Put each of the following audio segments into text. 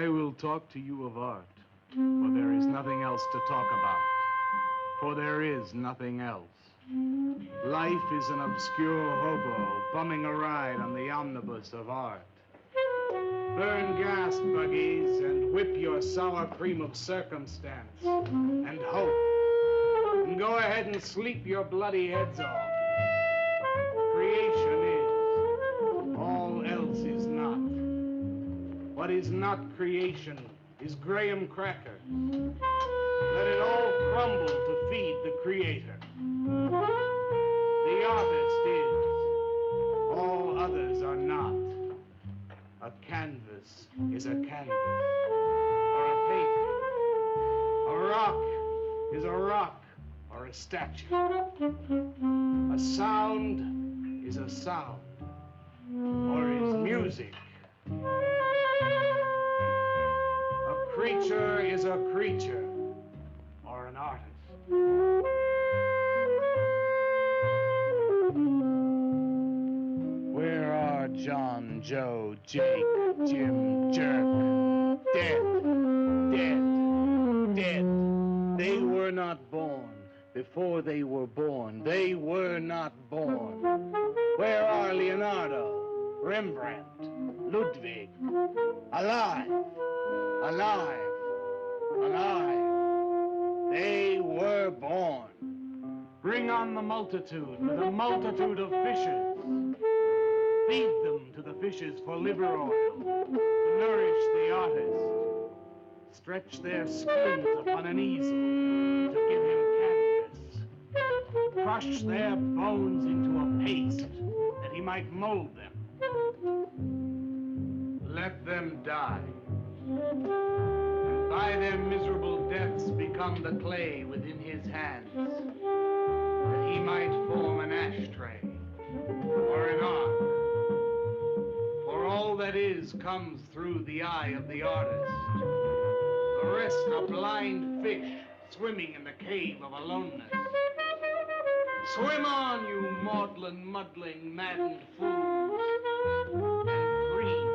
I will talk to you of art, for there is nothing else to talk about. For there is nothing else. Life is an obscure hobo bumming a ride on the omnibus of art. Burn gas buggies and whip your sour cream of circumstance and hope. And go ahead and sleep your bloody heads off. Creation is. All else is not. What is not creation is graham cracker. Let it all crumble to feed the creator. The artist is. All others are not. A canvas is a canvas, or a painting. A rock is a rock, or a statue. A sound is a sound, or is music. A creature is a creature, or an artist. Where are John, Joe, Jake, Jim, Jerk? Dead, dead, dead. They were not born. Before they were born, they were not born. Where are Leonardo, Rembrandt, Ludwig? Alive, alive, alive. They were born. Bring on the multitude with a multitude of fishes. Feed them to the fishes for liver oil, to nourish the artist. Stretch their skins upon an easel to give him canvas. Crush their bones into a paste that he might mold them. Let them die. And by their miserable deaths become the clay within his hands, that he might form an ashtray or an ark. For all that is comes through the eye of the artist. The rest are blind fish swimming in the cave of aloneness. Swim on, you maudlin, muddling, maddened fools, and dream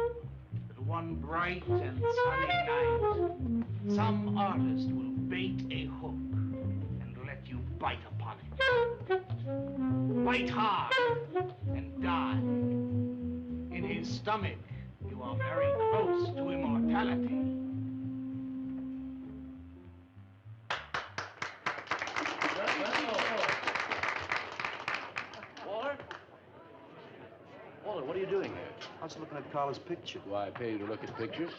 that one bright and sunny night, some artist will bait a hook and let you bite upon it. Bite hard and die. In his stomach, you are very close to immortality. Walter, what are you doing here? I was looking at Carla's picture. Do I pay you to look at pictures?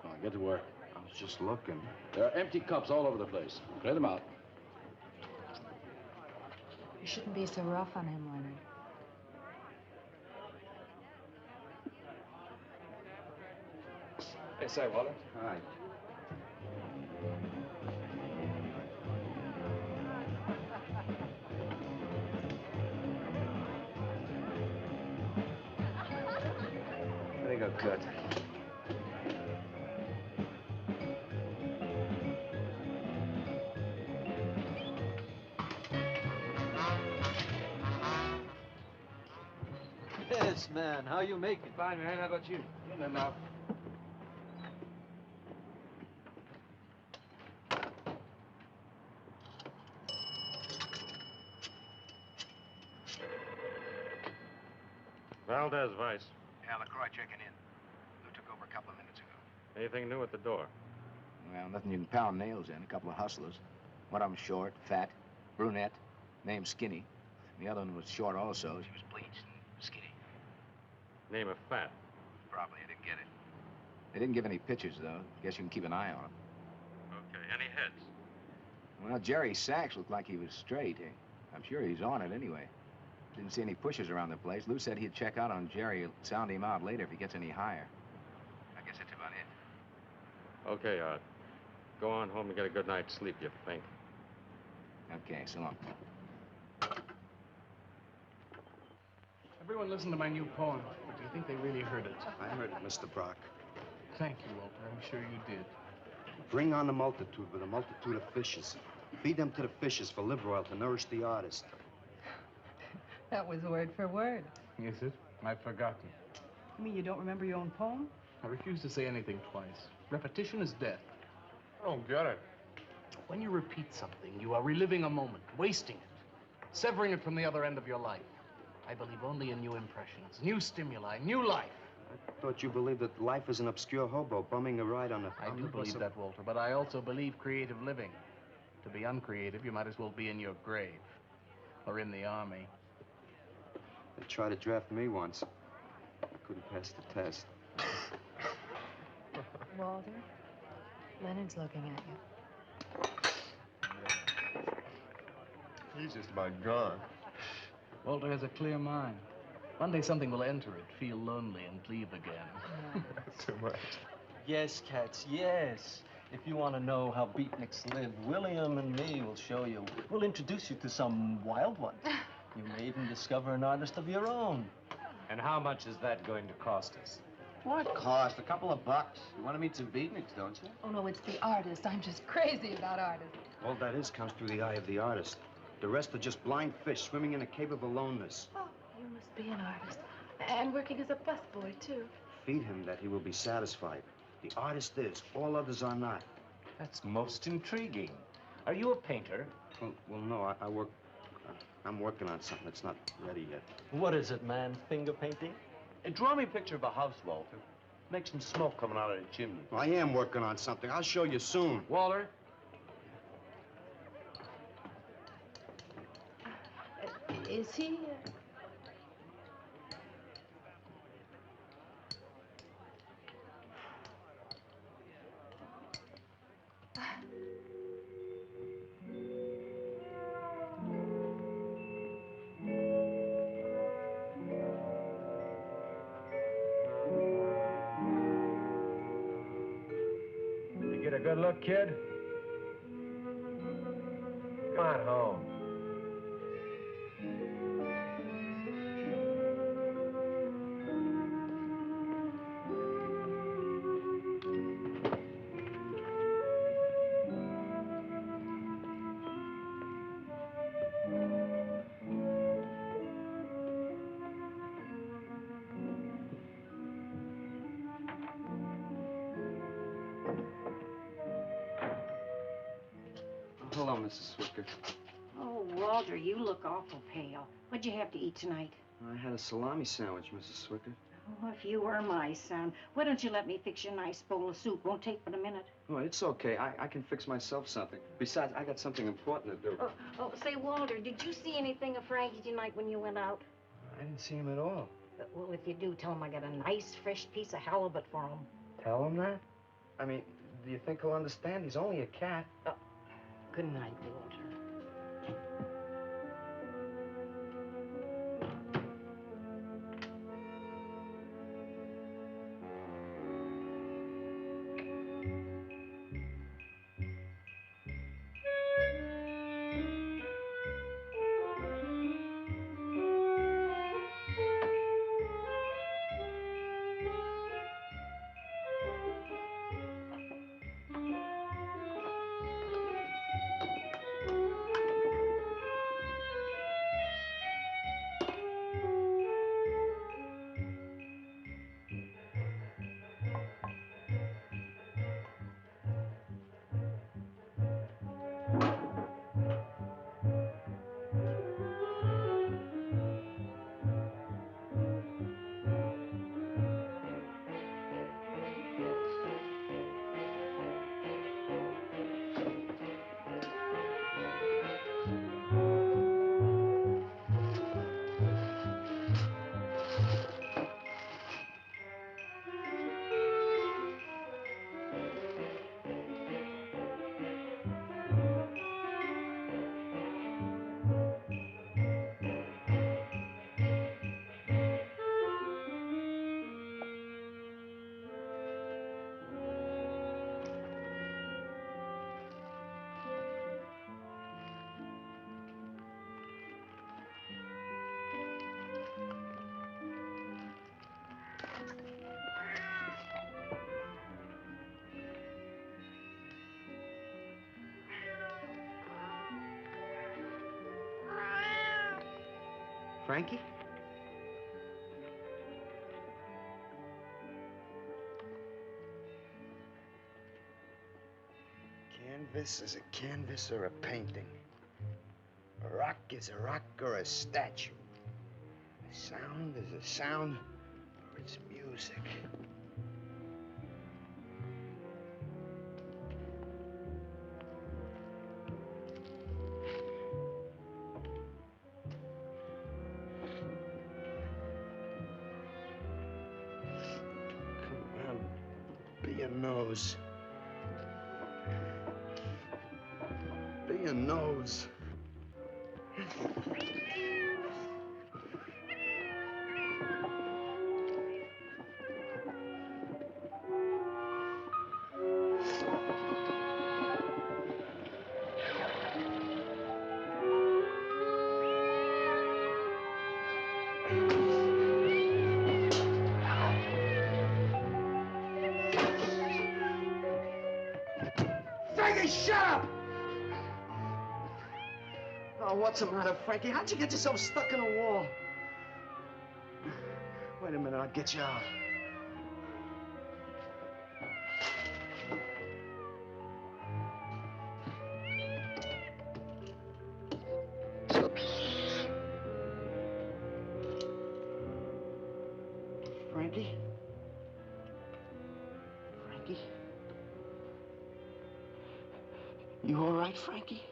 Come on, get to work. I was just looking. There are empty cups all over the place. Clear them out. You shouldn't be so rough on him, Leonard. Hey, say, Walter. Hi. There you go, Kurt. Yes, man. How you make it? Fine, man. How about you? Good enough. Valdez, Vice. Yeah, LaCroix checking in. Lou took over a couple of minutes ago. Anything new at the door? Well, nothing you can pound nails in. A couple of hustlers. One of them short, fat, brunette, named Skinny. The other one was short also. She was bleached and skinny. Name of Fat. Probably I didn't get it. They didn't give any pictures, though. Guess you can keep an eye on them. Okay. Any heads? Well, Jerry Sachs looked like he was straight. I'm sure he's on it anyway. Didn't see any pushers around the place. Lou said he'd check out on Jerry, sound him out later if he gets any higher. I guess that's about it. Okay, Art. Go on home and get a good night's sleep, you fink. Okay, so long. Everyone listen to my new poem. Do you think they really heard it? I heard it, Mr. Brock. Thank you, Walter. I'm sure you did. Bring on the multitude with a multitude of fishes. Feed them to the fishes for liver oil to nourish the artist. That was word for word. Is it? I've forgotten. You mean you don't remember your own poem? I refuse to say anything twice. Repetition is death. I don't get it. When you repeat something, you are reliving a moment, wasting it, severing it from the other end of your life. I believe only in new impressions, new stimuli, new life. I thought you believed that life is an obscure hobo bumming a ride on a... I do believe that, Walter, but I also believe creative living. To be uncreative, you might as well be in your grave or in the army. They tried to draft me once. I couldn't pass the test. Walter, Leonard's looking at you. He's just about gone. Walter has a clear mind. One day something will enter it, feel lonely, and leave again. Too much. Yes, cats, yes. If you want to know how beatniks live, William and me will show you. We'll introduce you to some wild ones. You may even discover an artist of your own. And how much is that going to cost us? What cost? A couple of bucks. You want to meet some beatniks, don't you? Oh, no, it's the artist. I'm just crazy about artists. All that is comes through the eye of the artist. The rest are just blind fish swimming in a cave of aloneness. Oh, you must be an artist. And working as a busboy, too. Feed him that he will be satisfied. The artist is. All others are not. That's most intriguing. Are you a painter? Well, no, I work... I'm working on something that's not ready yet. What is it, man? Finger painting? Draw me a picture of a house, Walter. Make some smoke coming out of the chimney. Well, I am working on something. I'll show you soon. Walter? Is he... You get a good look, kid? Come on home. Hello, Mrs. Swicker. Oh, Walter, you look awful pale. What'd you have to eat tonight? I had a salami sandwich, Mrs. Swicker. Oh, if you were my son, why don't you let me fix you a nice bowl of soup? Won't take but a minute. Oh, it's okay. I can fix myself something. Besides, I got something important to do. Say, Walter, did you see anything of Frankie tonight when you went out? I didn't see him at all. Well, if you do, tell him I got a nice, fresh piece of halibut for him. Tell him that? I mean, do you think he'll understand? He's only a cat. Good night, Walter. Frankie? This is a canvas or a painting. A rock is a rock or a statue. A sound is a sound or it's music. Come on, be a nose. Be a nose. Frankie, shut up! Oh, what's the matter, Frankie? How'd you get yourself stuck in a wall? Wait a minute, I'll get you out. Frankie? Frankie? You all right, Frankie?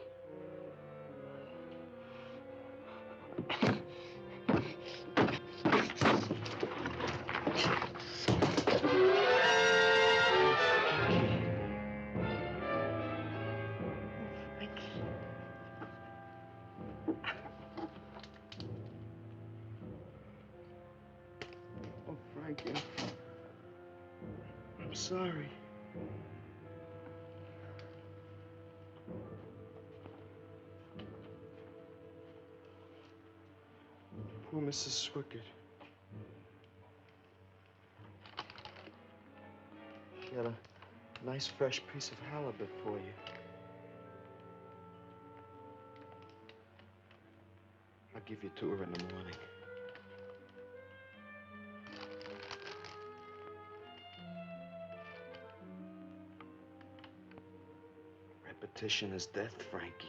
Oh, Frankie. I'm sorry. Poor Mrs. Swickard. She had a nice fresh piece of halibut for you. I'll give you to her in the morning. Repetition is death, Frankie.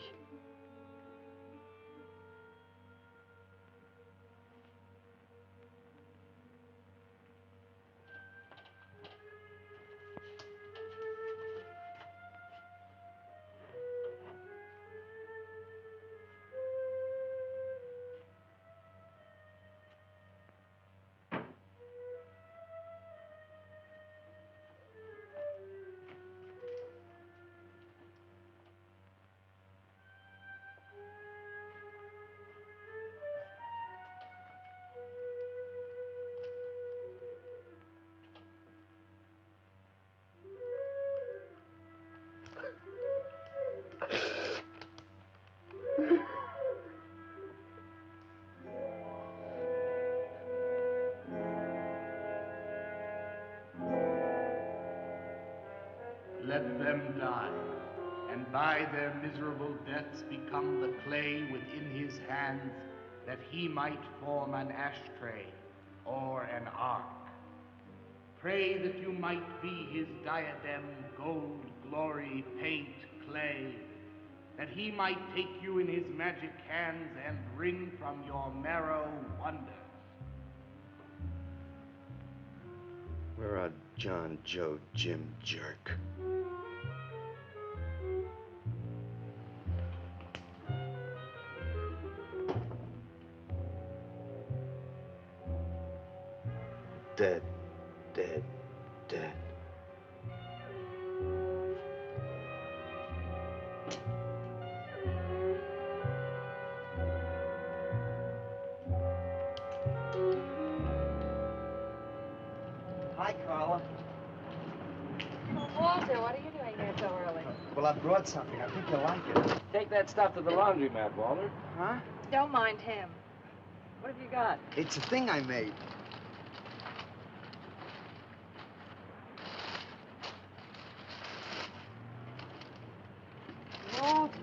Let them die, and by their miserable deaths become the clay within his hands, that he might form an ashtray or an ark. Pray that you might be his diadem, gold, glory, paint, clay, that he might take you in his magic hands and wring from your marrow wonders. We're a John, Joe, Jim jerk. Dead, dead, dead. Hi, Carla. Walter, what are you doing here so early? Well, I brought something. I think you'll like it. Take that stuff to the laundromat, Walter. Huh? Don't mind him. What have you got? It's a thing I made. Walter.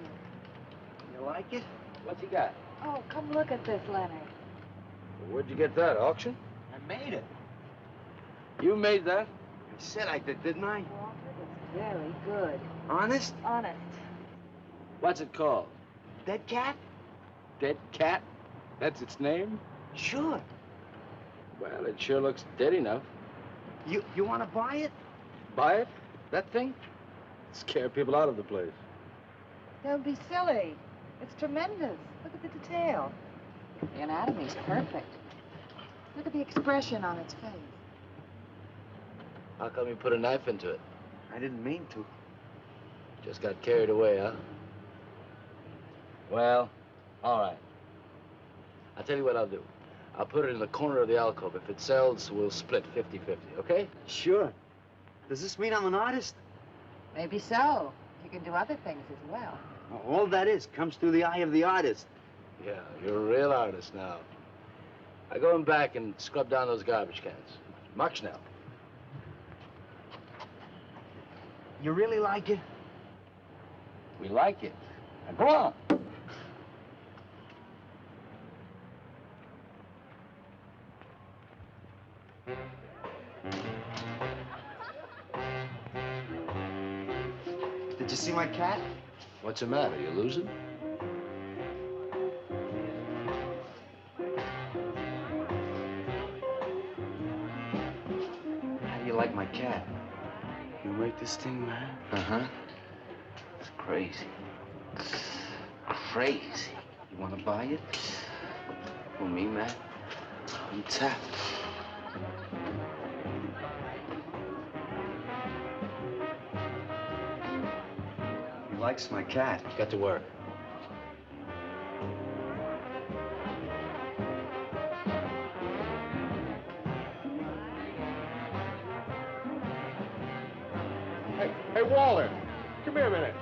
You like it? What's he got? Oh, come look at this, Leonard. Where'd you get that, auction? I made it. You made that? I said I did, didn't I? Walter, it's very good. Honest? Honest. What's it called? Dead cat? Dead cat? That's its name? Sure. Well, it sure looks dead enough. You want to buy it? Buy it? That thing? Scare people out of the place. Don't be silly. It's tremendous. Look at the detail. The anatomy's perfect. Look at the expression on its face. How come you put a knife into it? I didn't mean to. Just got carried away, huh? Well, all right. I'll tell you what I'll do. I'll put it in the corner of the alcove. If it sells, we'll split 50-50, okay? Sure. Does this mean I'm an artist? Maybe so. You can do other things as well. All that is comes through the eye of the artist. Yeah, you're a real artist now. I go in back and scrub down those garbage cans. Much now. You really like it? We like it. Now go on. Did you see my cat? What's the matter? You losing? How do you like my cat? You make this thing, man? Uh-huh. It's crazy. Crazy. You want to buy it? Who, me, man? I'm tapped. He likes my cat. Get to work. Hey, Walter, come here a minute.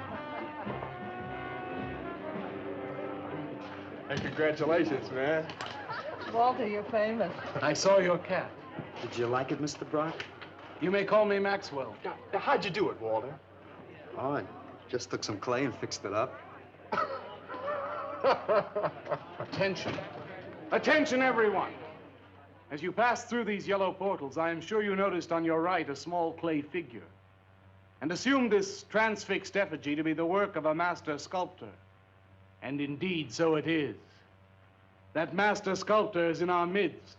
Hey, congratulations, man. Walter, you're famous. I saw your cat. Did you like it, Mr. Brock? You may call me Maxwell. Now, how'd you do it, Walter? Oh, I just took some clay and fixed it up. Attention. Attention, everyone. As you pass through these yellow portals, I am sure you noticed on your right a small clay figure, and assumed this transfixed effigy to be the work of a master sculptor. And indeed, so it is. That master sculptor is in our midst.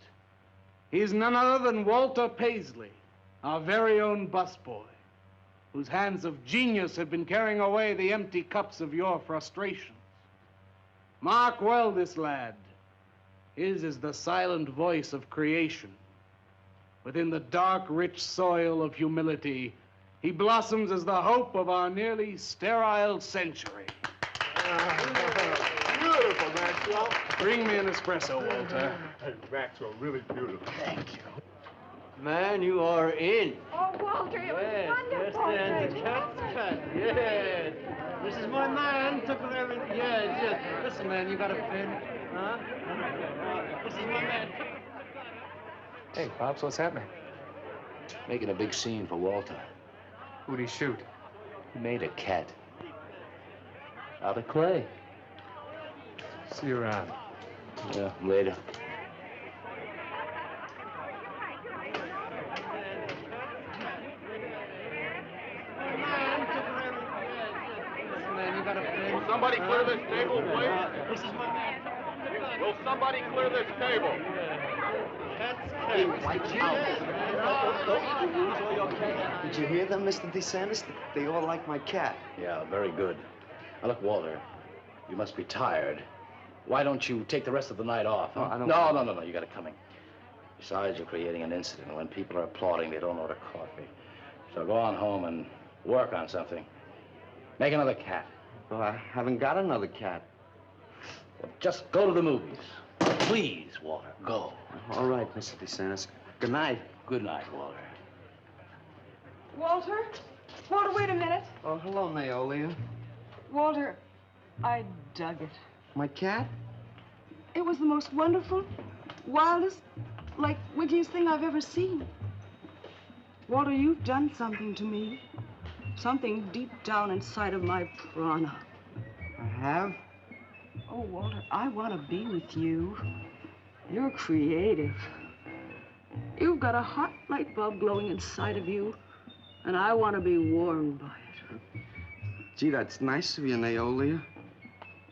He is none other than Walter Paisley, our very own busboy, whose hands of genius have been carrying away the empty cups of your frustrations. Mark well this lad. His is the silent voice of creation. Within the dark, rich soil of humility, he blossoms as the hope of our nearly sterile century. Beautiful, Maxwell. Bring me an espresso, Walter. Hey, Maxwell, really beautiful. Thank you. Man, you are in. Oh, Walter, it was wonderful. Yes, the cat's cut. Yes. This is my man. Took everything. Yes, yes. Listen, man, you got a pen? Huh? This is my man. Hey, Pops, what's happening? Making a big scene for Walter. Who'd he shoot? He made a cat. Out of clay. See you around. Yeah, later. Will somebody clear this table, please? This is my man. Will somebody clear this table? Did you hear them, Mr. DeSantis? They all like my cat. Yeah, very good. Now, look, Walter, you must be tired. Why don't you take the rest of the night off, huh? No, you got it coming. Besides, you're creating an incident. When people are applauding, they don't order coffee. So go on home and work on something. Make another cat. Well, I haven't got another cat. Well, just go to the movies. Please, Walter, go. All right, Mr. DeSantis. Good night. Good night, Walter. Walter? Walter, wait a minute. Oh, hello, Naolia. Walter, I dug it. My cat? It was the most wonderful, wildest, like, wickiest thing I've ever seen. Walter, you've done something to me. Something deep down inside of my prana. I have? Oh, Walter, I want to be with you. You're creative. You've got a hot light bulb glowing inside of you, and I want to be warmed by it. Gee, that's nice of you, Naolia.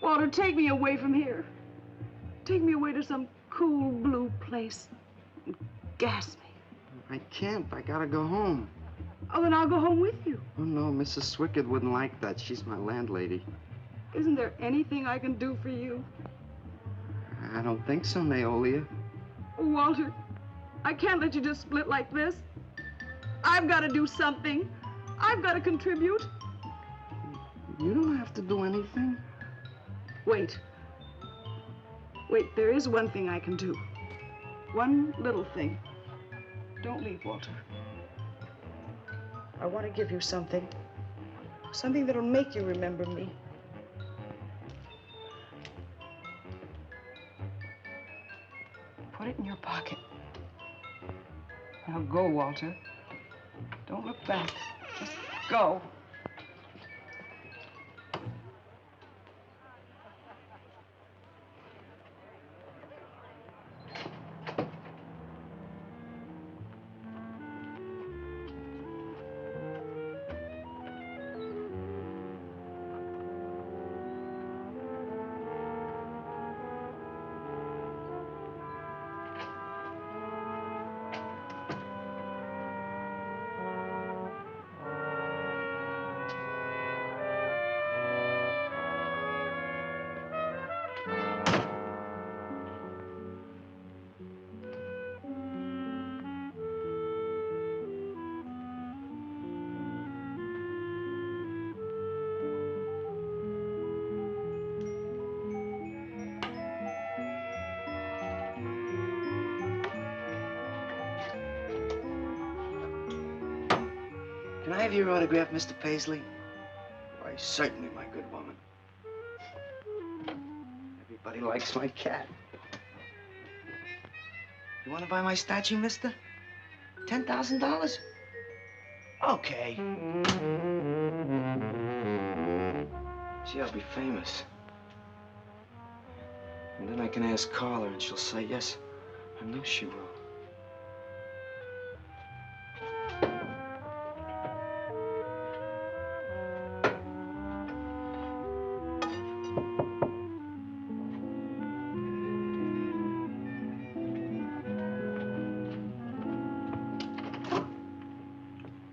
Walter, take me away from here. Take me away to some cool blue place. And gas me. I can't. I gotta go home. Oh, then I'll go home with you. Oh, no, Mrs. Swickard wouldn't like that. She's my landlady. Isn't there anything I can do for you? I don't think so, Naolia. Oh, Walter, I can't let you just split like this. I've got to do something. I've got to contribute. You don't have to do anything. Wait. Wait, there is one thing I can do. One little thing. Don't leave, Walter. I want to give you something. Something that'll make you remember me. Put it in your pocket. Now go, Walter. Don't look back. Just go. Can I have your autograph, Mr. Paisley? Why, certainly, my good woman. Everybody likes my cat. You want to buy my statue, mister? $10,000? Okay. Gee, I'll be famous. And then I can ask Carla, and she'll say yes. I know she will.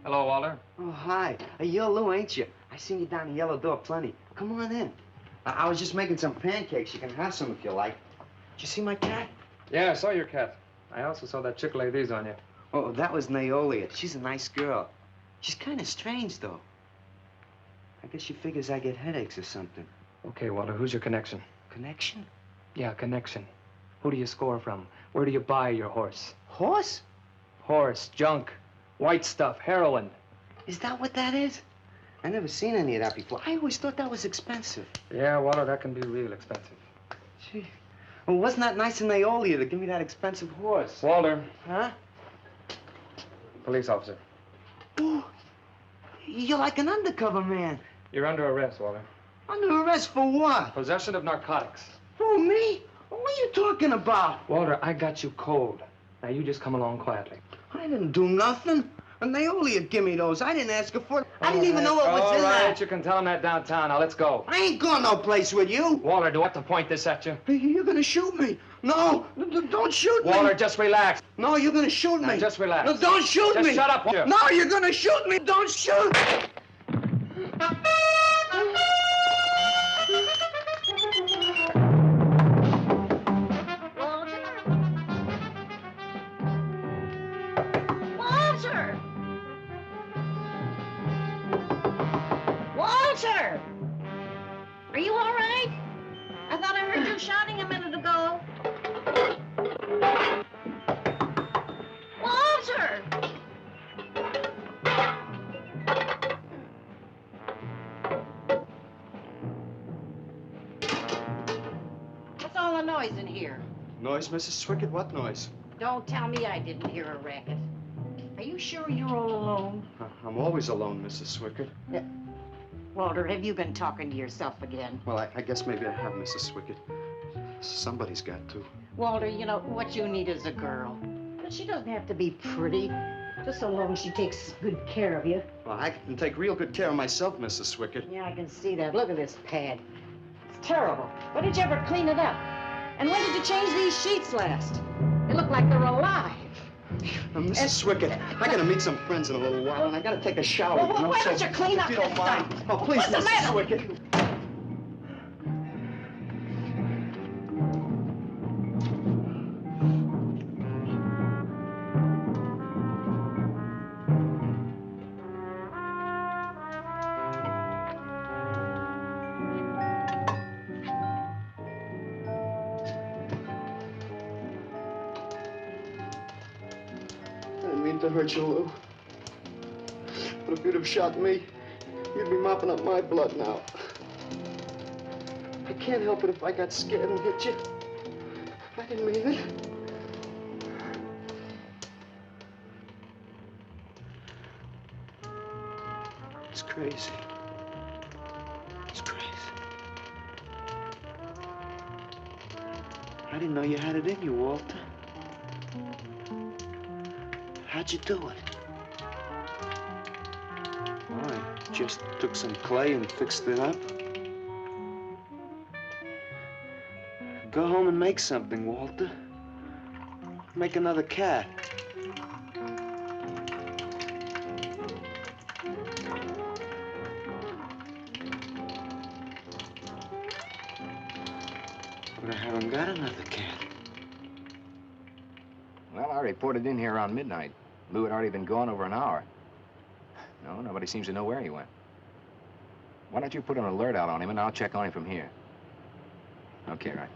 Hello, Walter. Oh, hi. You're Lou, ain't you? I seen you down the yellow door plenty. Come on in. I was just making some pancakes. You can have some if you like. Did you see my cat? Yeah, I saw your cat. I also saw that chick lay these on you. Oh, that was Naolia. She's a nice girl. She's kind of strange, though. I guess she figures I get headaches or something. Okay, Walter, who's your connection? Connection? Yeah, connection. Who do you score from? Where do you buy your horse? Horse? Horse, junk, white stuff, heroin. Is that what that is? I never seen any of that before. I always thought that was expensive. Yeah, Walter, that can be real expensive. Gee. Well, wasn't that nice of Naolia to give me that expensive horse? Walter. Huh? Police officer. Oh, you're like an undercover man. You're under arrest, Walter. Under arrest for what? Possession of narcotics. For me? What are you talking about? Walter, I got you cold. Now, you just come along quietly. I didn't do nothing. And Naolia give me those. I didn't ask her for it. I didn't even know what was in there. All right, you can tell him that downtown. Now, let's go. I ain't going no place with you. Walter, do I have to point this at you? You're gonna shoot me. No, don't shoot me. Walter, just relax. No, you're gonna shoot me. Now, just relax. No, don't shoot me. Just shut up, Walter. No, you're gonna shoot me. Don't shoot. Walter! Are you all right? I thought I heard you shouting a minute ago. Walter! What's all the noise in here? Noise, Mrs. Swickard? What noise? Don't tell me I didn't hear a racket. Are you sure you're all alone? I'm always alone, Mrs. Swickard. Walter, have you been talking to yourself again? Well, I guess maybe I have, Mrs. Swickard. Somebody's got to. Walter, you know, what you need is a girl. But she doesn't have to be pretty. Just so long as she takes good care of you. Well, I can take real good care of myself, Mrs. Swickett. Yeah, I can see that. Look at this pad. It's terrible. When did you ever clean it up? And when did you change these sheets last? They look like they're alive. Mrs. Swickett, I gotta meet some friends in a little while, and I gotta take a shower. Well, why don't you clean up if you don't this mind. stuff? Oh, please, What's the Mrs. matter? Swickett. To hurt you, Lou. But if you'd have shot me, you'd be mopping up my blood now. I can't help it if I got scared and hit you. I didn't mean it. It's crazy. It's crazy. I didn't know you had it in you, Walter. How'd you do it? Oh, I just took some clay and fixed it up. Go home and make something, Walter. Make another cat. But I haven't got another cat. Well, I reported in here around midnight. Lou had already been gone over an hour. No, nobody seems to know where he went. Why don't you put an alert out on him, and I'll check on him from here. Okay, right.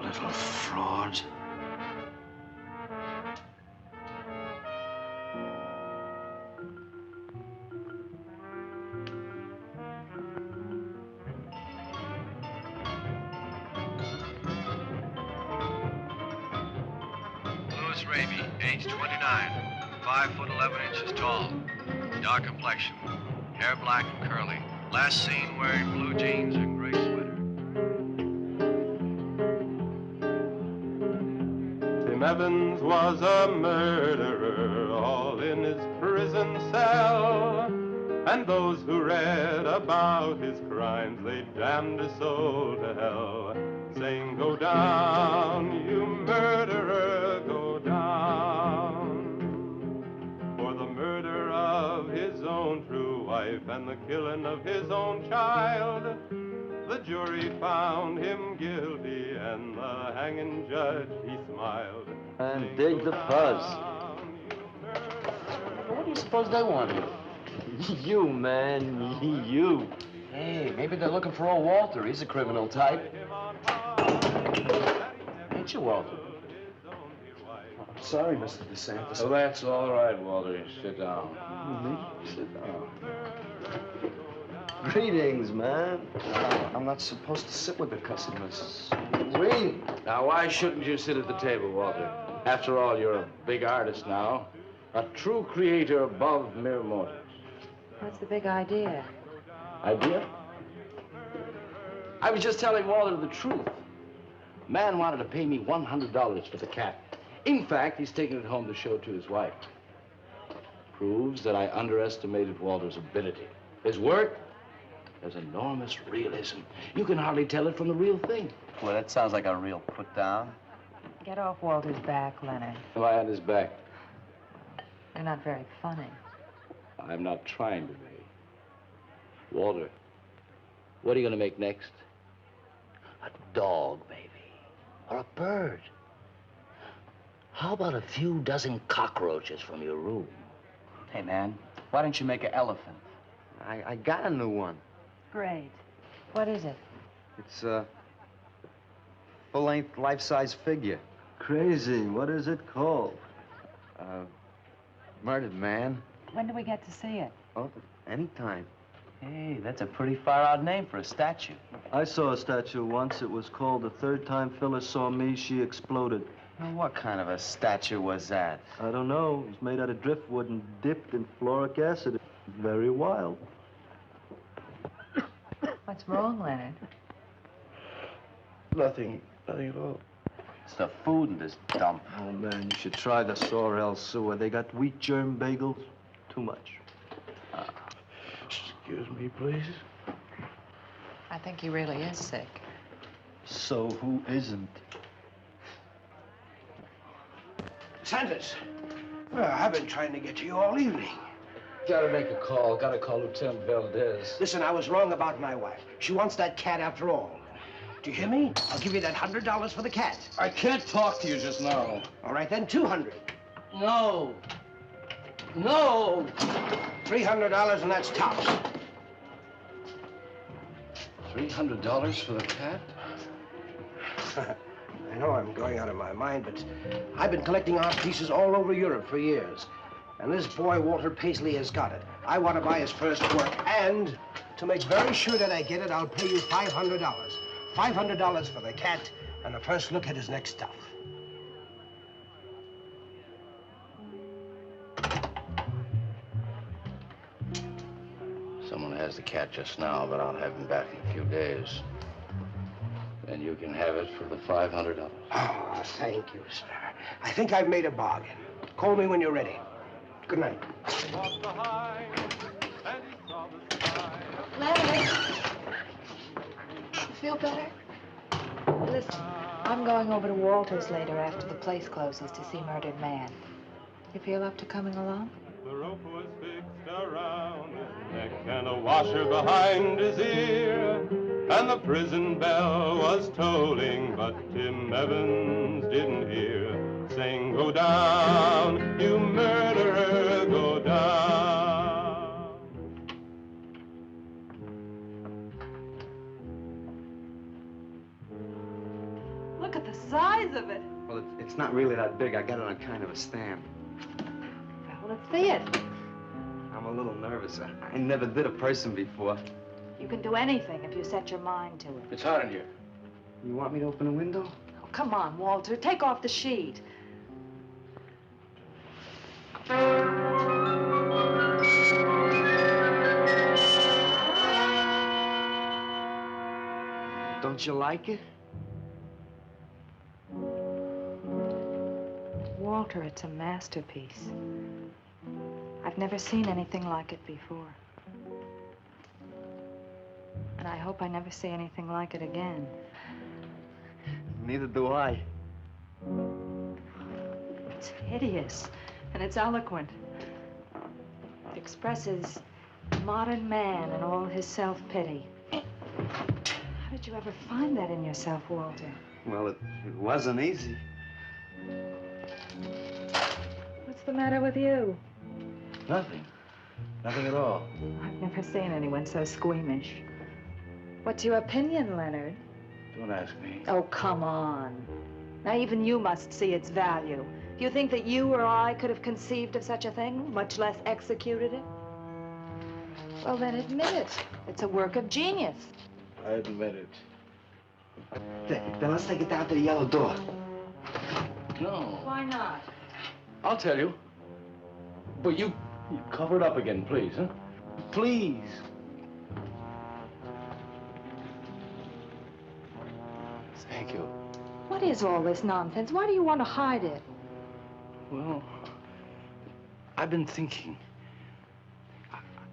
Little fraud. Louis Raby, age 29, 5 foot 11 inches tall, dark complexion, hair black and curly. Last seen wearing blue jeans and gray sweater. Tim Evans was a murderer, all in his prison cell. And those who read about his crimes, they damned his soul to hell, saying, "Go down, you murderer, go down." For the murder of his own true wife and the killing of his own child, the jury found him guilty, and the hanging judge, he smiled. And dig the fuzz. What do you suppose they want here? You, man, you. Hey, maybe they're looking for old Walter. He's a criminal type. Ain't you, Walter? Sorry, Mr. DeSantis. Oh, that's all right, Walter. Sit down. Me? Sit down. Greetings, man. I'm not supposed to sit with the customers. Wait. Now, why shouldn't you sit at the table, Walter? After all, you're a big artist now. A true creator above mere mortals. What's the big idea? Idea? I was just telling Walter the truth. Man wanted to pay me $100 for the cat. In fact, he's taking it home to show to his wife. Proves that I underestimated Walter's ability. His work has enormous realism. You can hardly tell it from the real thing. Well, that sounds like a real put down. Get off Walter's back, Leonard. Am I on his back? You're not very funny. I'm not trying to be. Walter, what are you going to make next? A dog, baby. or a bird. How about a few dozen cockroaches from your room? Hey, man, why don't you make an elephant? I got a new one. Great. What is it? It's a full-length, life-size figure. Crazy. What is it called? Murdered man. When do we get to see it? Oh, anytime. Hey, that's a pretty far-out name for a statue. I saw a statue once. It was called The Third Time Phyllis Saw Me, She Exploded. Now, what kind of a statue was that? I don't know. It was made out of driftwood and dipped in fluoric acid. Very wild. What's wrong, Leonard? Nothing at all. It's the food in this dump. Oh, man, you should try the Surreal sewer. They got wheat germ bagels. Too much. Excuse me, please. I think he really is sick. So who isn't? Sanders. Well, I've been trying to get to you all evening. Gotta make a call. Gotta call Lieutenant Valdez. Listen, I was wrong about my wife. She wants that cat after all. Do you hear me? I'll give you that $100 for the cat. I can't talk to you just now. All right, then, $200. No. No. $300, and that's tops. $300 for the cat? I know I'm going out of my mind, but I've been collecting art pieces all over Europe for years. And this boy, Walter Paisley, has got it. I want to buy his first work, and to make very sure that I get it, I'll pay you $500. $500 for the cat, and the first look at his next stuff. Someone has the cat just now, but I'll have him back in a few days. And you can have it for the $500. Oh, thank you, sir. I think I've made a bargain. Call me when you're ready. Good night. Leonard! You feel better? Listen, I'm going over to Walter's later after the place closes to see Murdered Man. You feel up to coming along? The rope was fixed around his neck and a washer behind his ear. And the prison bell was tolling, but Tim Evans didn't hear. Saying, go down, you murderer, go down. Look at the size of it. Well, it's not really that big. I got it on kind of a stand. Well, let's see it. I'm a little nervous. I never did a person before. You can do anything if you set your mind to it. It's hot in here. You want me to open a window? Oh, come on, Walter. Take off the sheet. Don't you like it? Walter, it's a masterpiece. I've never seen anything like it before. And I hope I never see anything like it again. Neither do I. It's hideous, and it's eloquent. It expresses modern man and all his self-pity. How did you ever find that in yourself, Walter? Well, it wasn't easy. What's the matter with you? Nothing. Nothing at all. I've never seen anyone so squeamish. What's your opinion, Leonard? Don't ask me. Oh, come on. Now, even you must see its value. Do you think that you or I could have conceived of such a thing, much less executed it? Well, then admit it. It's a work of genius. I admit it. Then let's take it down to the yellow door. No. Why not? I'll tell you. But you cover it up again, please, huh? Please. Thank you. What is all this nonsense? Why do you want to hide it? Well, I've been thinking.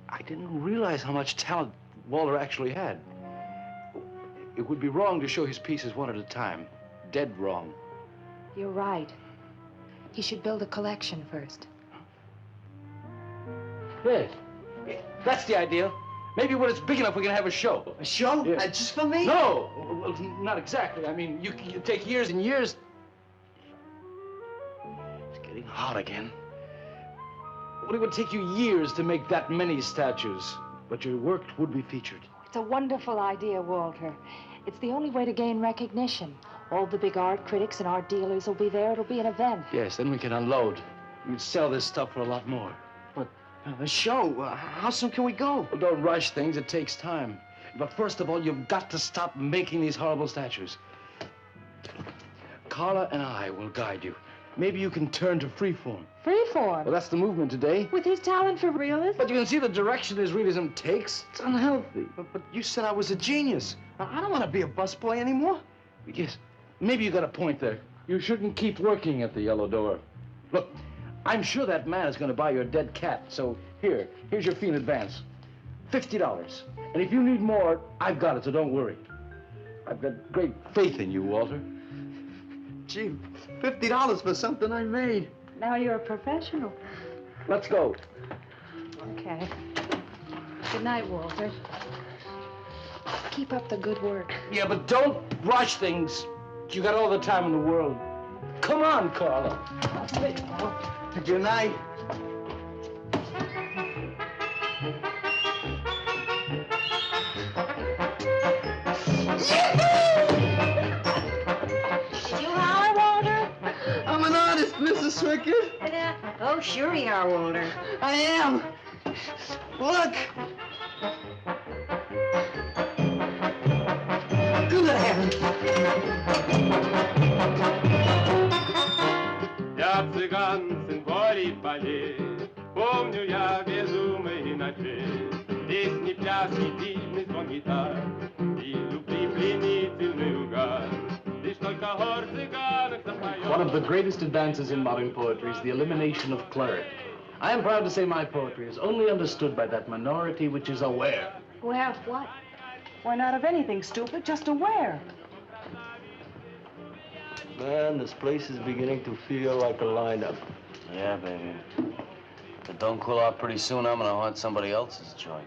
I didn't realize how much talent Walter actually had. It would be wrong to show his pieces one at a time. Dead wrong. You're right. He should build a collection first. Yes. That's the idea. Maybe when it's big enough, we can have a show. A show? Yeah. Just for me? No, well, not exactly. I mean, you take years and years. It's getting hot again. Well, it would take you years to make that many statues, but your work would be featured. It's a wonderful idea, Walter. It's the only way to gain recognition. All the big art critics and art dealers will be there. It'll be an event. Yes, then we can unload. We can sell this stuff for a lot more. But the show, how soon can we go? Well, don't rush things. It takes time. But first of all, you've got to stop making these horrible statues. Carla and I will guide you. Maybe you can turn to freeform. Freeform? Well, that's the movement today. With his talent for realism? But you can see the direction his realism takes. It's unhealthy. But you said I was a genius. I don't want to be a busboy anymore. Yes, maybe you got a point there. You shouldn't keep working at the Yellow Door. Look, I'm sure that man is going to buy your dead cat. So here's your fee in advance. $50. And if you need more, I've got it, so don't worry. I've got great faith in you, Walter. Gee, $50 for something I made. Now you're a professional. Let's go. Okay. Good night, Walter. Keep up the good work. Yeah, but don't rush things. You got all the time in the world. Come on, Carla. Good night. Did you holler, Walter? I'm an artist, Mrs. Swickett. Oh, sure you are, Walter. I am. Look. Я цыган, сын полей полей, помню я безумные ночи, песни, пляски, дивный звон гитар и любви пленительный угар. Лишь только хор цыганок запоет. One of the greatest advances in modern poetry is the elimination of clarity. I am proud to say my poetry is only understood by that minority which is aware. Aware of what? Why, not of anything, stupid, just aware. Man, this place is beginning to feel like a lineup. Yeah, baby. But don't cool off pretty soon, I'm gonna haunt somebody else's joint.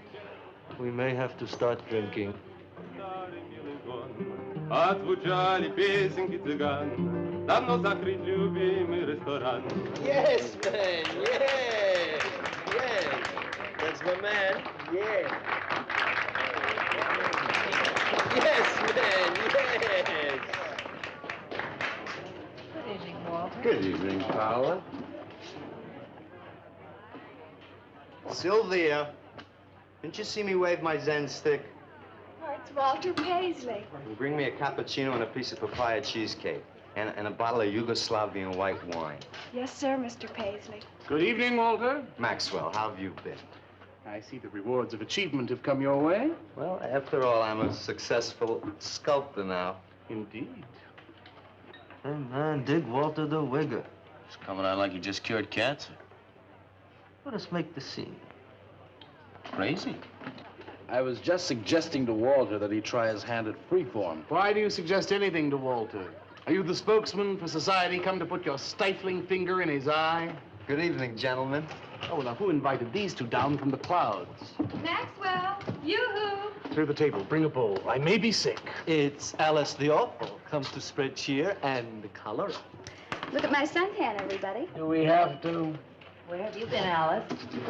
We may have to start drinking. Отзвучали песенки цыган, давно закрыт любимый ресторан. Yes, man, yes, yes. That's my man, yeah. Yes, man, yes. Good evening, Walter. Good evening, Paula. Sylvia, didn't you see me wave my Zen stick? Oh, it's Walter Paisley. Bring me a cappuccino and a piece of papaya cheesecake. And a bottle of Yugoslavian white wine. Yes, sir, Mr. Paisley. Good evening, Walter. Maxwell, how have you been? I see the rewards of achievement have come your way. Well, after all, I'm a successful sculptor now. Indeed. Hey, man, dig Walter the Wigger. He's coming out like he just cured cancer. Let us make the scene. Crazy. I was just suggesting to Walter that he try his hand at freeform. Why do you suggest anything to Walter? Are you the spokesman for society come to put your stifling finger in his eye? Good evening, gentlemen. Oh, now who invited these two down from the clouds? Maxwell, yoo-hoo. Clear the table, bring a bowl. I may be sick. It's Alice the Awful. Comes to spread cheer and color. Look at my suntan, everybody. Do we have to? Where have you been, Alice?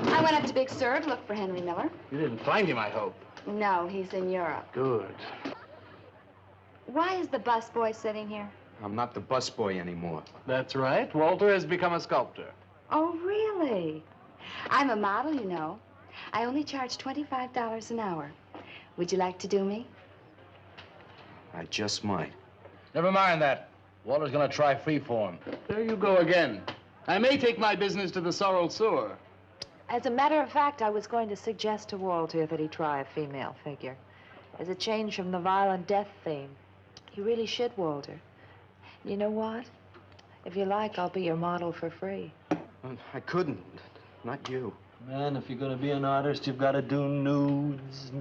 I went up to Big Sur to look for Henry Miller. You didn't find him, I hope. No, he's in Europe. Good. Why is the busboy sitting here? I'm not the busboy anymore. That's right. Walter has become a sculptor. Oh, really? I'm a model, you know. I only charge $25 an hour. Would you like to do me? I just might. Never mind that. Walter's gonna try freeform. There you go again. I may take my business to the Surreal sewer. As a matter of fact, I was going to suggest to Walter that he try a female figure. As a change from the violent death theme. He really should, Walter. You know what? If you like, I'll be your model for free. I couldn't. Not you. Man, if you're gonna be an artist, you've got to do nudes.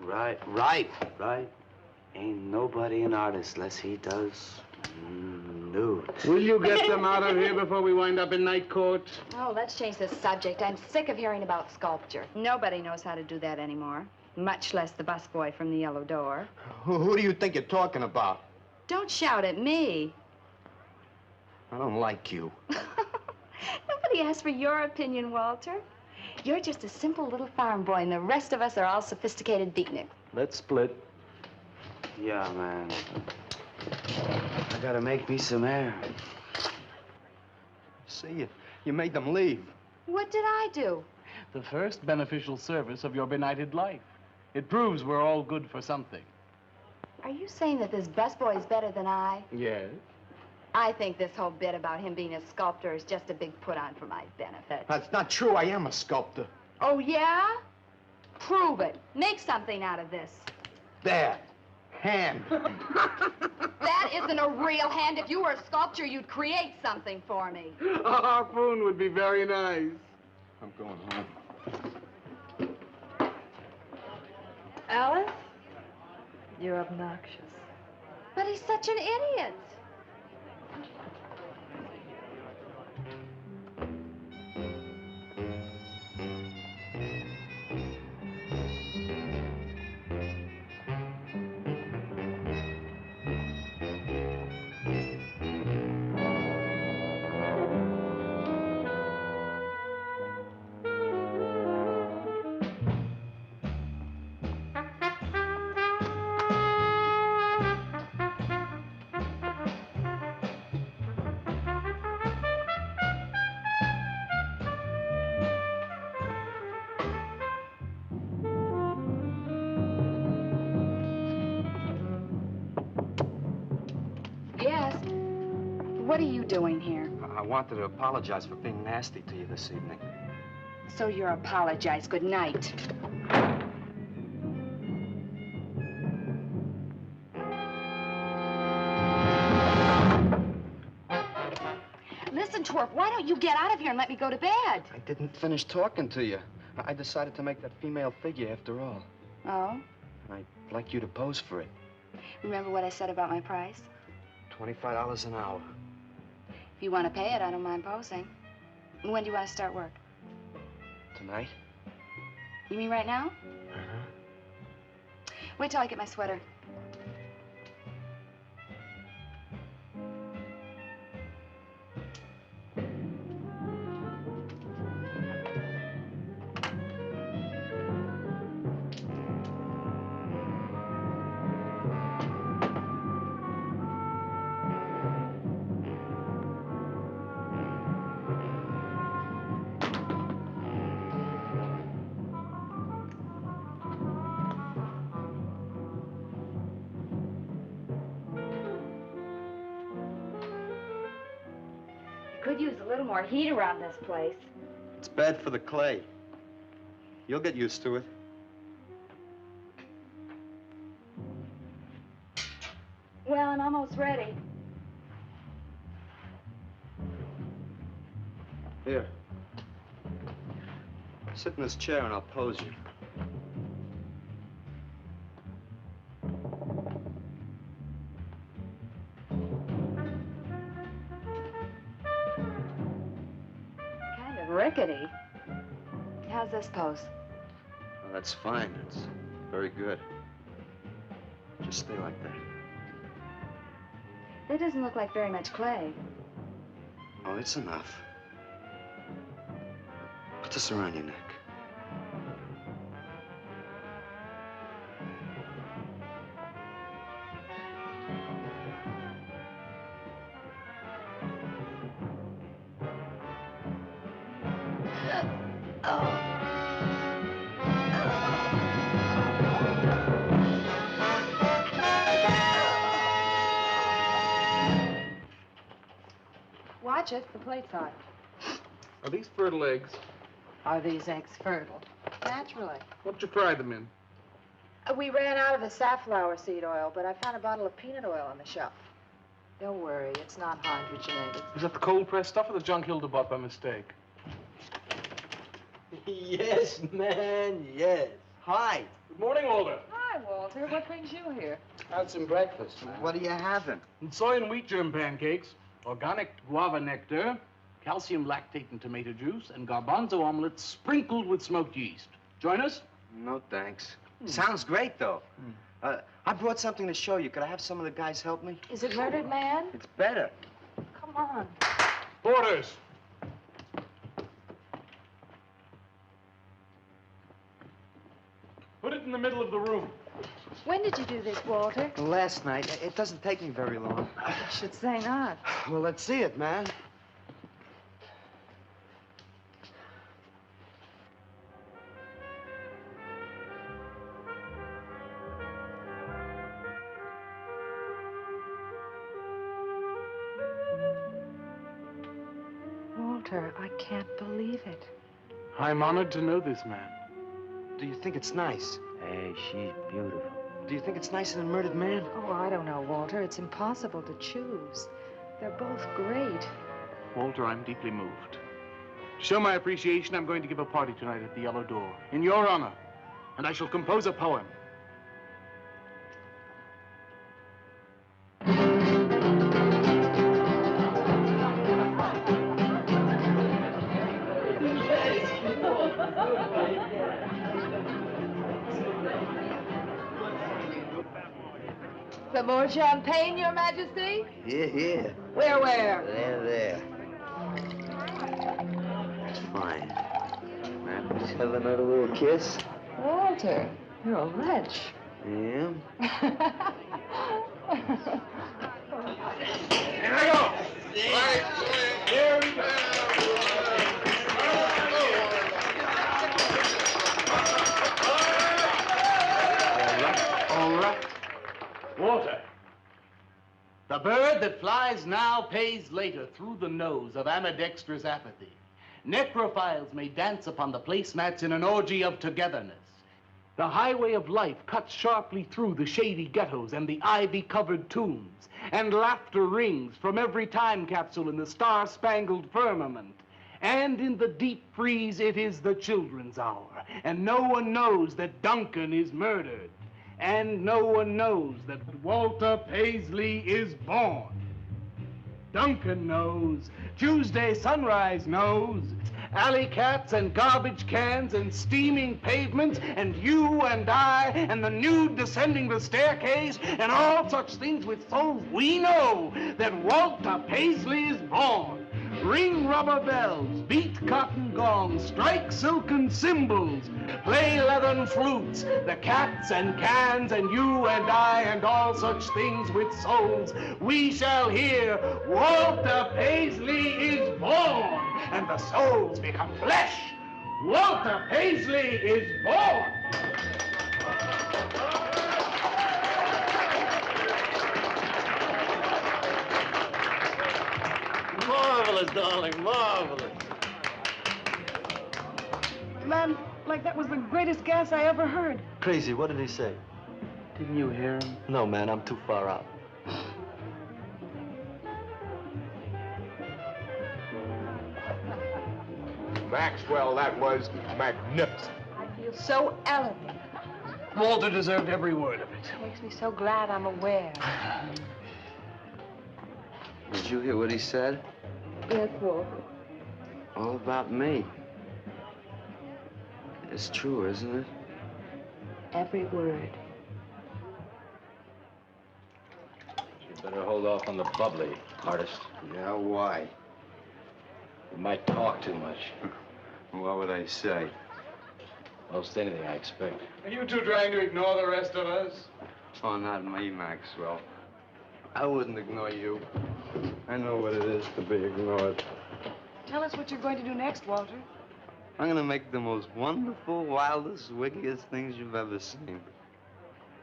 Right. Ain't nobody an artist unless he does nudes. nude. Will you get them out of here before we wind up in night court? Oh, let's change the subject. I'm sick of hearing about sculpture. Nobody knows how to do that anymore, much less the busboy from the Yellow Door. Who do you think you're talking about? Don't shout at me. I don't like you. Nobody asked for your opinion, Walter. You're just a simple little farm boy, and the rest of us are all sophisticated beatniks. Let's split. Yeah, man. I gotta make me some air. See, you made them leave. What did I do? The first beneficial service of your benighted life. It proves we're all good for something. Are you saying that this busboy is better than I? Yes. I think this whole bit about him being a sculptor is just a big put-on for my benefit. That's not true. I am a sculptor. Oh, yeah? Prove it. Make something out of this. There. Hand. That isn't a real hand. If you were a sculptor, you'd create something for me. A harpoon would be very nice. I'm going home. Alice? You're obnoxious. But he's such an idiot. Yes. What are you doing here? I wanted to apologize for being nasty to you this evening. So you're apologize. Good night. Listen, Twerp, why don't you get out of here and let me go to bed? I didn't finish talking to you. I decided to make that female figure after all. Oh? I'd like you to pose for it. Remember what I said about my price? $25 an hour. If you want to pay it, I don't mind posing. When do you want to start work? Tonight? You mean right now? Uh-huh. Wait till I get my sweater. Could use a little more heat around this place. It's bad for the clay. You'll get used to it. Well, I'm almost ready. Here. Sit in this chair and I'll pose you. Kind of rickety. How's this pose? Oh, that's fine. It's very good. Just stay like that. That doesn't look like very much clay. Oh, it's enough. Put this around your neck. Watch it. The plate's hot. Are these fertile eggs? Are these eggs fertile? Naturally. What'd you fry them in? We ran out of the safflower seed oil, but I found a bottle of peanut oil on the shelf. Don't worry, it's not hydrogenated. Is that the cold-pressed stuff or the junk Hilda bought by mistake? Yes, man, yes. Hi. Good morning, Walter. Hi, Walter. What brings you here? Had some breakfast, man. What are you having? And soy and wheat germ pancakes. organic guava nectar, calcium lactate and tomato juice, and garbanzo omelette sprinkled with smoked yeast. Join us? No, thanks. Sounds great, though. I brought something to show you. Could I have some of the guys help me? Is it Murdered Man? It's better. Come on. Porters! Put it in the middle of the room. When did you do this, Walter? Last night. It doesn't take me very long. I should say not. Well, let's see it, man. Walter, I can't believe it. I'm honored to know this man. Do you think it's nice? Hey, she's beautiful. Do you think it's nicer than Murdered Man? Oh, I don't know, Walter. It's impossible to choose. They're both great. Walter, I'm deeply moved. To show my appreciation, I'm going to give a party tonight at the Yellow Door, in your honor. And I shall compose a poem. Some more champagne, Your Majesty? Yeah. Where? There. Fine. Man, let's have another little kiss. Walter, you're a wretch. Yeah? Here I go! Here we go! All right. Walter. The bird that flies now pays later through the nose of ambidextrous apathy. Necrophiles may dance upon the placemats in an orgy of togetherness. The highway of life cuts sharply through the shady ghettos and the ivy-covered tombs, and laughter rings from every time capsule in the star-spangled firmament. And in the deep freeze, it is the children's hour, and no one knows that Duncan is murdered. And no one knows that Walter Paisley is born. Duncan knows. Tuesday Sunrise knows. Alley cats and garbage cans and steaming pavements and you and I and the nude descending the staircase and all such things with souls, we know that Walter Paisley is born. Ring rubber bells, beat cotton gongs, strike silken cymbals, play leathern flutes, the cats and cans and you and I and all such things with souls. We shall hear Walter Paisley is born, and the souls become flesh. Walter Paisley is born. Marvelous, darling, marvelous. Man, like that was the greatest gas I ever heard. Crazy, what did he say? Didn't you hear him? No, man, I'm too far out. Maxwell, that was magnificent. I feel so elegant. Walter deserved every word of it. It makes me so glad I'm aware. Did you hear what he said? Yes, Walter. All about me. It's true, isn't it? Every word. You better hold off on the bubbly, artist. Yeah, why? You might talk too much. What would I say? Most anything, I expect. Are you two trying to ignore the rest of us? Oh, not me, Maxwell. I wouldn't ignore you. I know what it is to be ignored. Tell us what you're going to do next, Walter. I'm gonna make the most wonderful, wildest, wickedest things you've ever seen.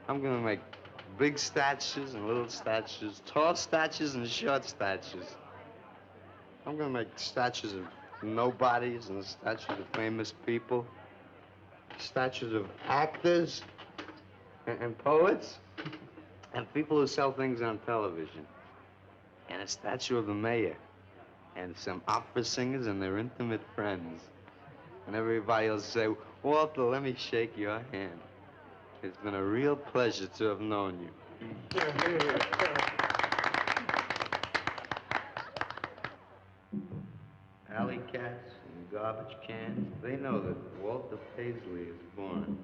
I'm gonna make big statues and little statues, tall statues and short statues. I'm gonna make statues of nobodies and statues of famous people, statues of actors and poets and people who sell things on television, and a statue of the mayor and some opera singers and their intimate friends. And everybody will say, Walter, let me shake your hand. It's been a real pleasure to have known you. alley cats and garbage cans, they know that Walter Paisley is born.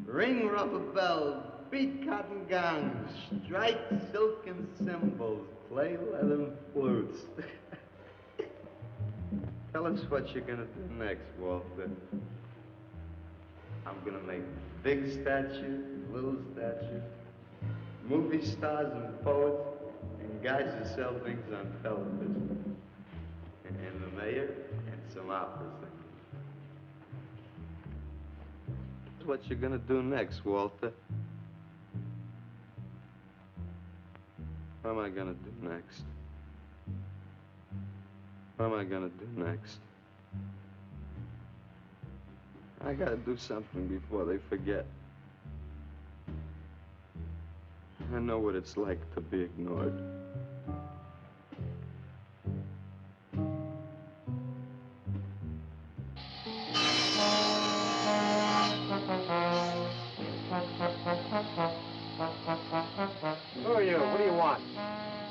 Ring rubber bells, beat cotton gongs, strike silken cymbals, play leathern flutes. Tell us what you're gonna do next, Walter. I'm gonna make big statues, little statues, movie stars and poets, and guys who sell things on television. And the mayor and some opera singers. That's what you're gonna do next, Walter. What am I gonna do next? What am I gonna do next? I gotta do something before they forget. I know what it's like to be ignored. Who are you? What do you want?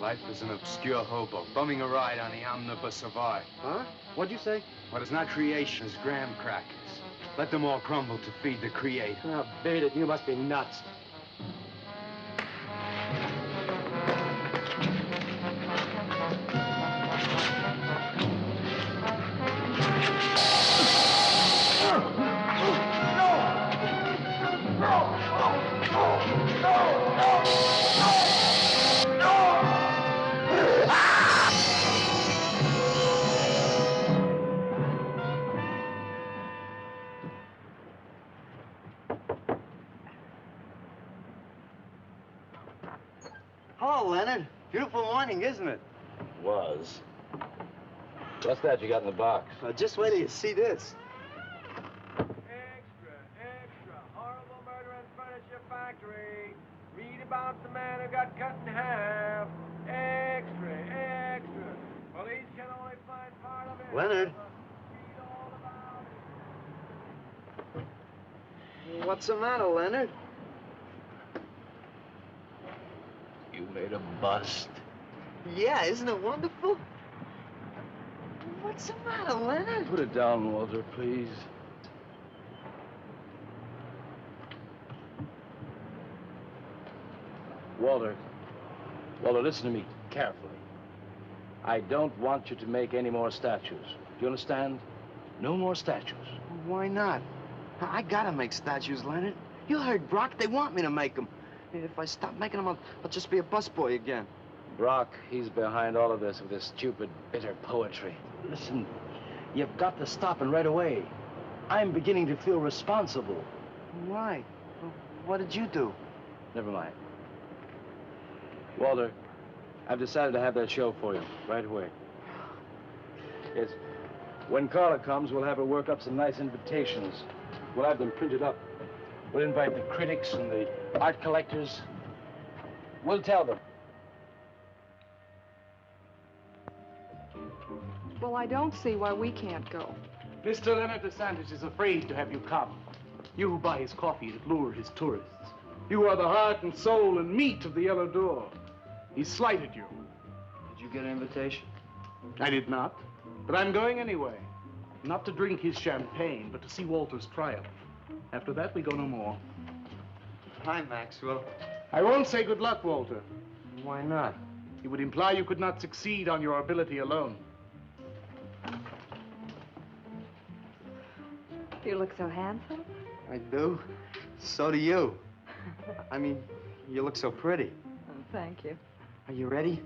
Life is an obscure hobo, bumming a ride on the omnibus of art. Huh? What'd you say? What is not creation is graham crackers. Let them all crumble to feed the creator. Oh, beat it. You must be nuts. Hello, Leonard. Beautiful morning, isn't it? Was. What's that you got in the box? Just wait till you see this. Horrible murder in furniture factory. Read about the man who got cut in half. Extra. Police can only find part of it. Leonard. What's the matter, Leonard? You made a bust. Yeah, isn't it wonderful? What's the matter, Leonard? Put it down, Walter, please. Walter, listen to me carefully. I don't want you to make any more statues. Do you understand? No more statues. Why not? I gotta make statues, Leonard. You heard Brock. They want me to make them. If I stop making them, I'll just be a busboy again. Brock, he's behind all of this with his stupid, bitter poetry. Listen, you've got to stop and right away. I'm beginning to feel responsible. Why? What did you do? Never mind. Walter, I've decided to have that show for you right away. It's when Carla comes, we'll have her work up some nice invitations. We'll have them printed up. We'll invite the critics and the art collectors. We'll tell them. Well, I don't see why we can't go. Mr. Leonard DeSantis is afraid to have you come. You who buy his coffee that lure his tourists. You are the heart and soul and meat of the Yellow Door. He slighted you. Did you get an invitation? I did not, but I'm going anyway. Not to drink his champagne, but to see Walter's triumph. After that, we go no more. Hi, Maxwell. I won't say good luck, Walter. Why not? It would imply you could not succeed on your ability alone. You look so handsome. I do. So do you. I mean, you look so pretty. Oh, thank you. Are you ready?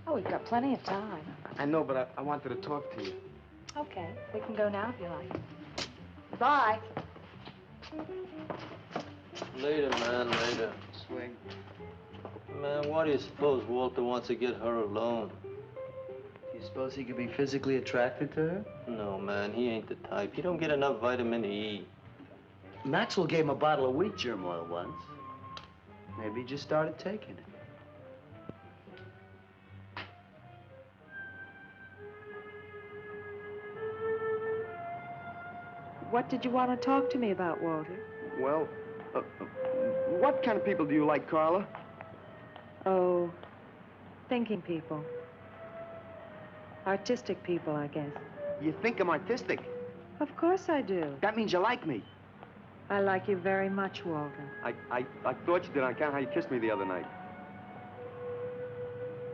Oh, we've got plenty of time. I know, but I wanted to talk to you. Okay, we can go now if you like. Bye. Later, man, later. Swing. Man, why do you suppose Walter wants to get her alone? Do you suppose he could be physically attracted to her? No, man, he ain't the type. He don't get enough vitamin E. Maxwell gave him a bottle of wheat germ oil once. Maybe he just started taking it. What did you want to talk to me about, Walter? Well, what kind of people do you like, Carla? Oh, thinking people. Artistic people, I guess. You think I'm artistic. Of course I do. That means you like me. I like you very much, Walter. I thought you did on account of how you kissed me the other night.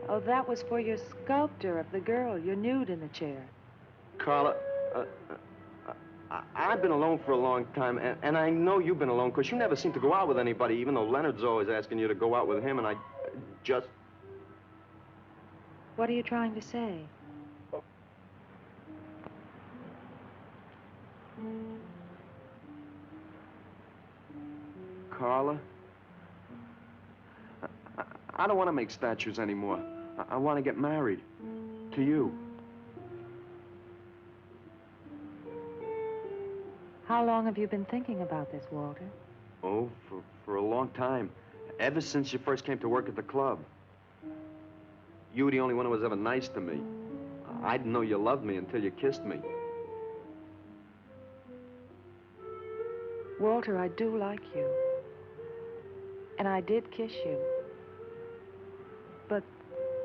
Oh, that was for your sculpture of the girl, your nude in the chair. Carla, I've been alone for a long time, and I know you've been alone, because you never seem to go out with anybody, even though Leonard's always asking you to go out with him, and I just... What are you trying to say? Carla, I don't want to make statues anymore. I want to get married. To you. How long have you been thinking about this, Walter? Oh, for a long time. Ever since you first came to work at the club. You were the only one who was ever nice to me. I didn't know you loved me until you kissed me. Walter, I do like you. And I did kiss you. But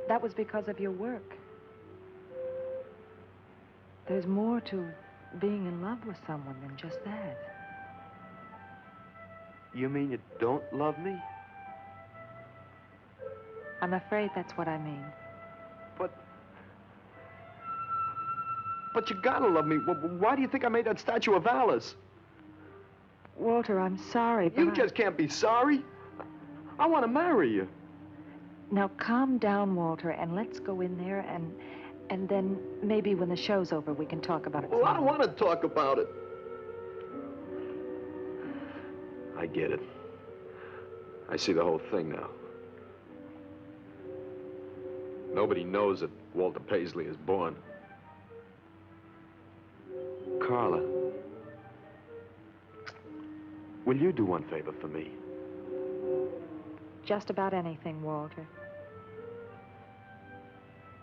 that was because of your work. There's more to being in love with someone than just that. You mean you don't love me? I'm afraid that's what I mean. But you gotta love me. Why do you think I made that statue of Alice? Walter, I'm sorry, but You just can't be sorry. I want to marry you. Now, calm down, Walter, and let's go in there and then maybe when the show's over, we can talk about it. Well, I don't want to talk about it. I get it. I see the whole thing now. Nobody knows that Walter Paisley is born. Carla, will you do one favor for me? Just about anything, Walter.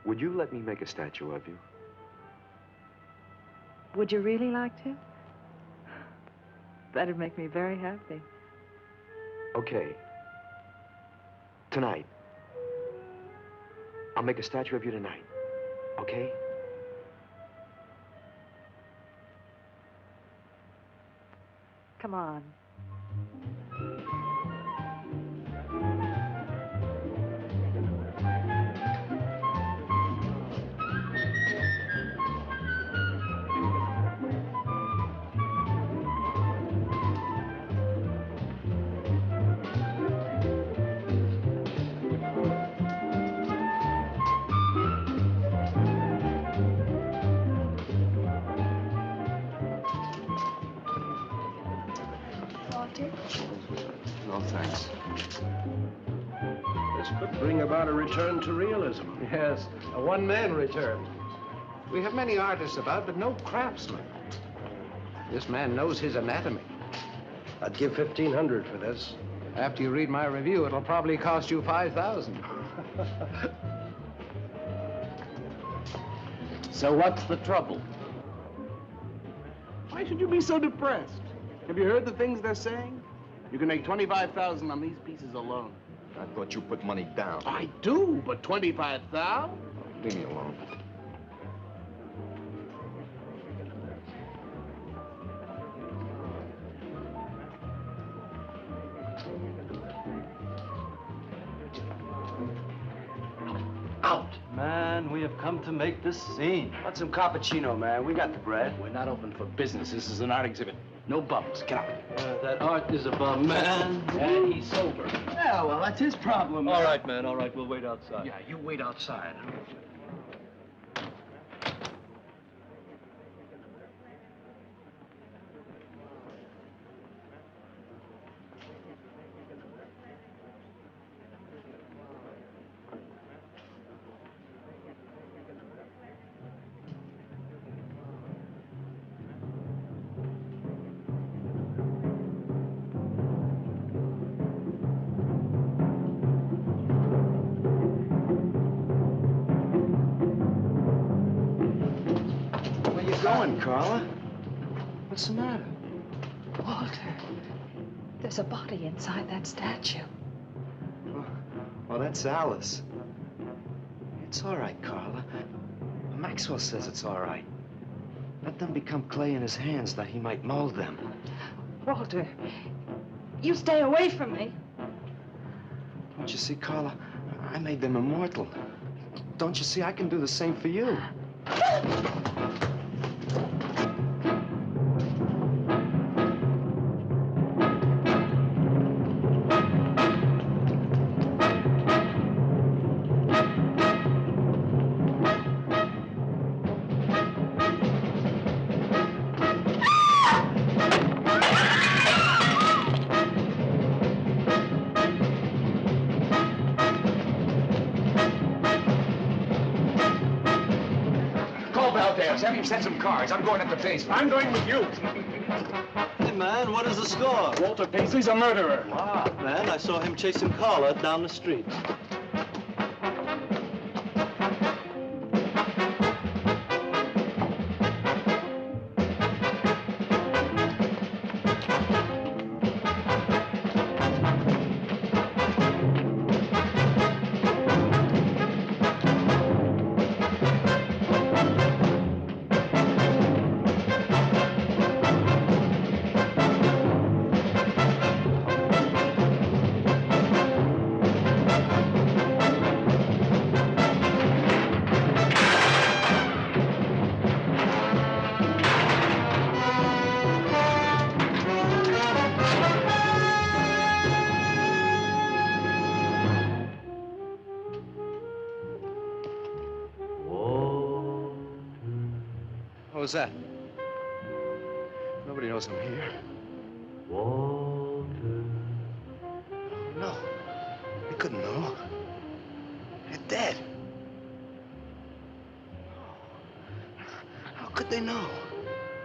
Would you let me make a statue of you? Would you really like to? That'd make me very happy. Okay. Tonight. I'll make a statue of you tonight. Okay? Come on. No, thanks. This could bring about a return to realism. Yes, a one-man return. We have many artists about, but no craftsmen. This man knows his anatomy. I'd give $1,500 for this. After you read my review, it'll probably cost you $5,000. So what's the trouble? Why should you be so depressed? Have you heard the things they're saying? You can make $25,000 on these pieces alone. I thought you put money down. I do, but $25,000? Leave me alone. Out! Man, we have come to make this scene. Want some cappuccino, man? We got the bread. We're not open for business. This is an art exhibit. No bums. Get out. That art is a bum, man. And he's sober. Yeah, well, that's his problem. All right, man, all right. We'll wait outside. Yeah, you wait outside. Going, Carla? What's the matter? Walter, there's a body inside that statue. Oh, that's Alice. It's all right, Carla. Maxwell says it's all right. Let them become clay in his hands that he might mold them. Walter, you stay away from me. Don't you see, Carla? I made them immortal. Don't you see, I can do the same for you. Have him set some cards. I'm going up the basement. I'm going with you. Hey, man, what is the score? Walter Paisley's a murderer. Wow, man, I saw him chasing Carla down the street. What was that? Nobody knows I'm here. Walter. No. They couldn't know. They're dead. How could they know?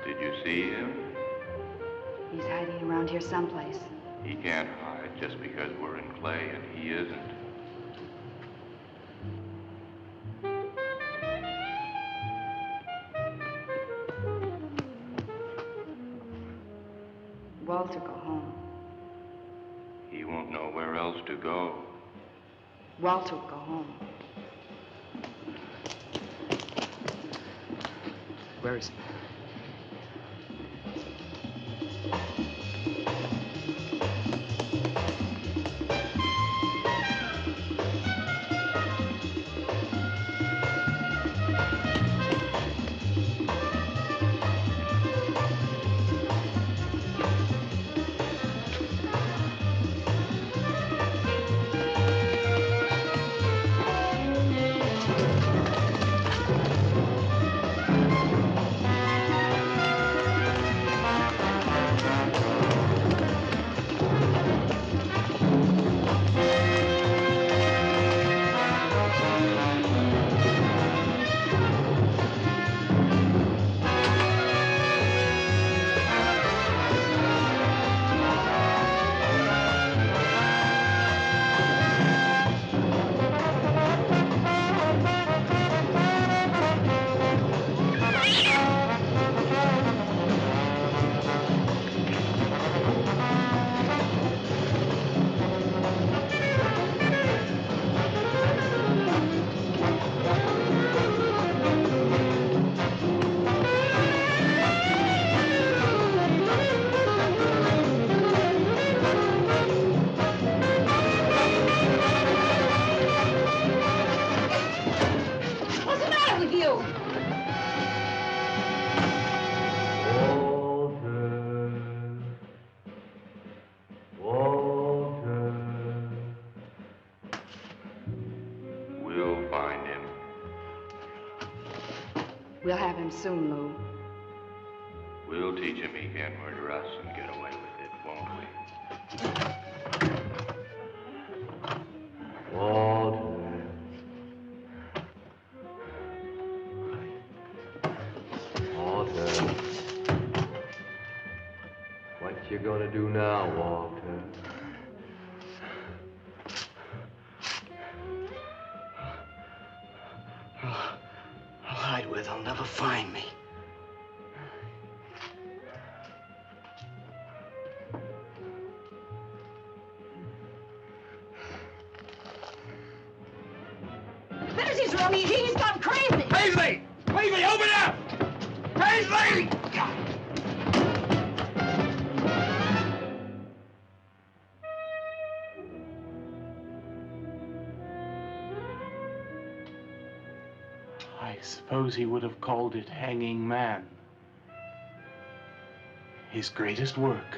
Did you see him? He's hiding around here someplace. He can't hide just because we're in clay and he isn't. Walter, go home. He won't know where else to go. Walter, go home. Where is he? We'll have him soon, Lou. We'll teach him he can't murder us and get away with it, won't we? Walter. Walter. What you gonna do now, Walter? I'll hide where they'll never find me. There's his room. He's gone crazy. Paisley! Paisley, open up! Paisley! I suppose he would have called it Hanging Man. His greatest work.